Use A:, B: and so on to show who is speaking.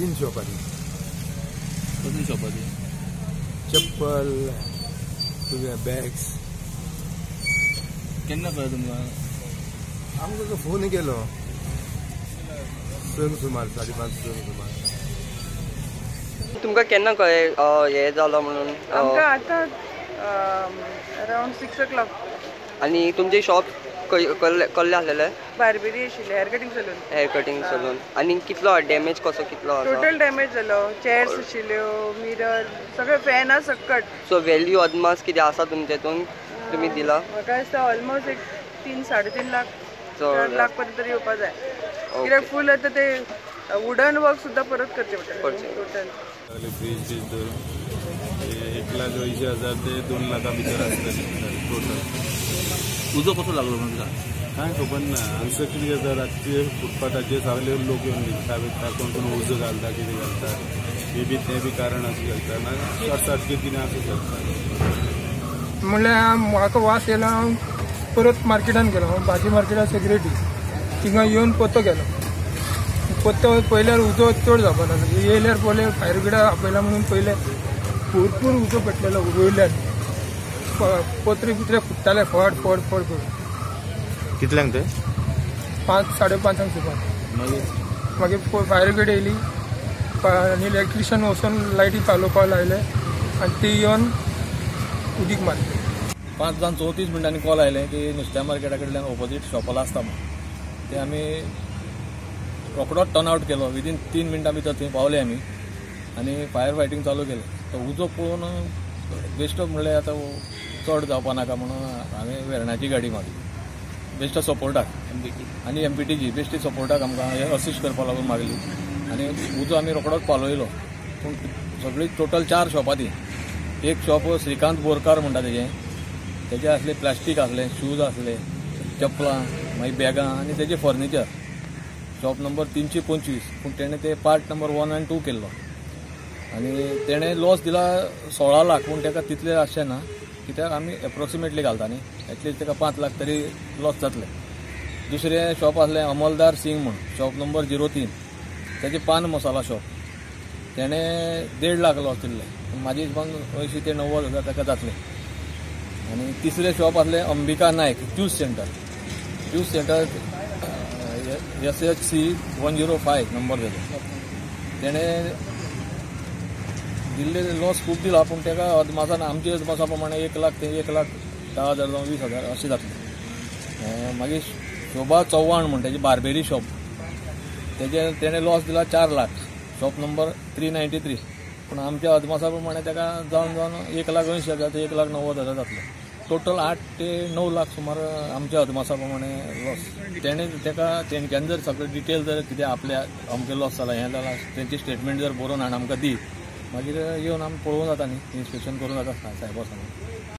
A: 3 शॉपांनी.
B: कसली शॉपाची?
A: चप्पल, तुझ्या बॅग्स.
B: केन्ना कळ्ळें तुमकां?
A: आमकां फोन केलो 6 सुमार 5:30 सुमार.
C: तुमकां केन्ना कळ्ळें हे जालो म्हणून?
D: आमकां आतां अरावंड 6 o'clock.
C: आनी तुमचे शॉप कसले आसलेले?
D: बार्बेरी आशिल्ले, हेअर कटिंग सलून.
C: आनी कितलो डॅमेज कसो कितलो आसा?
D: टोटल डॅमेज जालो. चेअर्स आशिल्ल्यो, मिरर, सगळे फॅन सकट.
C: सो व्हॅल्यू अदमास कितें आसा तुमचे हितून तुमी दिला?
D: म्हाका दिसता ऑलमोस्ट एक 3-3.5 लाख 4 लाख पर्यंत तरी येवपा जाय. कित्याक फूल आतां ते वुडन वर्क सुद्दां परत करचे पडटले टोटल.
A: फ्रीज धरून 1,80,000 ते 2 लाखा भितर आसतले टोटल.
B: उजो कसो लागलो तुमकां?
A: काय खबर ना. हांगसर कितें जाता रातचे फुटपाथाचेर सगळे लोक येवन न्हिदता बिदता, कोण उजो घालता कितें घालता. मे बी तें बी कारण आसूं शकता ना, शॉर्ट सर्कीट कितें आसूं शकता.
E: म्हणल्यार म्हाका वास येयलो. हांव परत मार्केटान गेलो. हांव भाजी मार्केटान सेक्रेटरी थिंगा येवन पोतो गेलो. पोतो पयल्यार उजो चड जावपा लागलो. येयल्यार पयले फायर ब्रिगेड आपयला म्हणून पयले भरपूर उजो पेटलेलो वयल्यान. पत्रे बित्रे फुट्टाले फड फड फड करून.
B: कितल्यांक ते?
E: 5-5:30 सुमार. मागीर फायर ब्रिगेड येयली आनी इलेक्ट्रिशियन वचून लायटी चालोवपाक लायले आनी ती येवन उदीक मारली.
F: 5:34 कॉल आयलें की नुस्त्या मार्केटा कडल्यान ऑपोजीट शॉपाला आसता म्हणून. ते आमी रोखडोच टर्न आवट केलो. विदीन 3 मिनटां भितर थंय पावले आमी आनी फायर फायटींग चालू केलें. तो उजो पळोवन बेश्टो म्हणलें आतां चड जावपा नाका म्हणून हांवें वेर्णाची गाडी मारली बेश्टो सपोर्टाक. आनी MPTची बेश्टी सपोर्टाक आमकां असिस्ट करपा लागून मागली आनी उजो आमी रोखडोच पालयलो. पूण सगळी टोटल 4 शॉपां ती. एक शॉप श्रीकांत बोरकार म्हणटा तेजे आसले प्लास्टीक आसले, शूज आसले, चपलां, मागीर बॅगां आनी तेजे फर्निचर. Shop number 325. पूण तेणें ते पार्ट नंबर 1 and 2 केल्लो आनी तेणें लॉस दिला 16 लाख. पूण तेका तितले आसचे ना कित्याक आमी एप्रोक्सिमेटली घालता न्ही. एटलीस्ट तेका 5 लाख तरी लॉस जातले. दुसरें शॉप आसलें अमलदार सिंग म्हणून, शॉप नंबर 03. तेजे पान मसाला शॉप. तेणें 1.5 लाख लॉस दिल्ले. म्हाजे हिसपान 80 ते 90 हजार ताका जातले. आनी तिसरें शॉप आसलें Ambika Nayak juice centre. Juice centre SHC 105 number तेजो. तेणें दिल्ले लॉस खूब दिला. पूण तेका अदमासान आमचे अदमासा प्रमाणे 1 लाख ते 1,10,000 जावं 20,000 अशें जातलें. मागीर शोभा चव्हाण म्हणटा तेजी बार्बेरी शॉप. तेणें लॉस दिला 4 लाख. Shop number 393. पूण आमच्या अदमासा प्रमाणे तेका जावन 1,80,000 ते 1,90,000 जातले. टोटल 8 ते 9 लाख सुमार आमच्या अदमासा प्रमाणे लॉस. तेणक्यान जर सगळें डिटेल जर कितें आपल्या अमकें लॉस जाला हें जालां तेंची स्टेटमेंट जर बरोवन हाडून आमकां दी, मागीर येवन आमी पळोवं जाता न्ही, इन्स्पेक्शन करूं जाता सायबा सांगून.